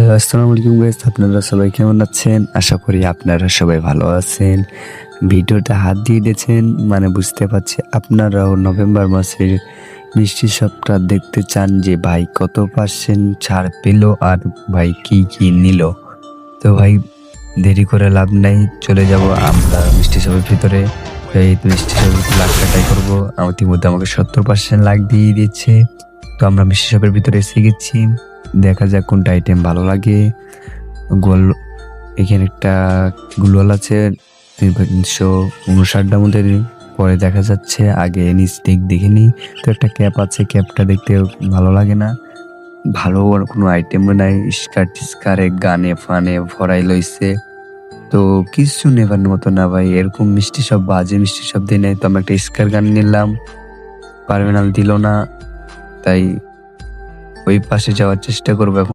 Hello, আসসালামু আলাইকুম guys. আপনারা সবাই কেমন আছেন? আশা করি আপনারা সবাই ভালো আছেন। ভিডিওটা হাত দিয়ে দিয়েছেন মানে বুঝতে পারছি আপনারাও নভেম্বর মাসের মিষ্টি শপটা দেখতে চান যে ভাই কত পার্সেন্ট ছাড় পেল আর ভাই কি কি নিল। তো ভাই দেরি করে লাভ নাই, চলে যাব আমরা মিষ্টি শপের ভিতরে। এই মিষ্টি শপের লাখ টাকাই করবো। ইতিমধ্যে আমাকে 70% লাখ দিয়ে দিচ্ছে। তো আমরা মিষ্টি শপের ভিতরে এসে গেছি। দেখা যাক কোনটা আইটেম ভালো লাগে। গোল এখানে একটা গ্লোয়াল আছে 359টার মধ্যে, পরে দেখা যাচ্ছে আগে নিস্টিক দেখিনি। তো একটা ক্যাপ আছে, ক্যাপটা দেখতে ভালো লাগে না, ভালো কোনো আইটেমও নাই। স্কারে গানে ফানে ভরাই লইছে, তো কিছু নেবার মতো না ভাই। এরকম মিষ্টি সব বাজে মিষ্টি সব দিয়ে নেয়। তো আমরা একটা স্কার গান নিলাম, পারভেনাল দিল না, তাই ওই পাশে যাওয়ার চেষ্টা করবো এখন।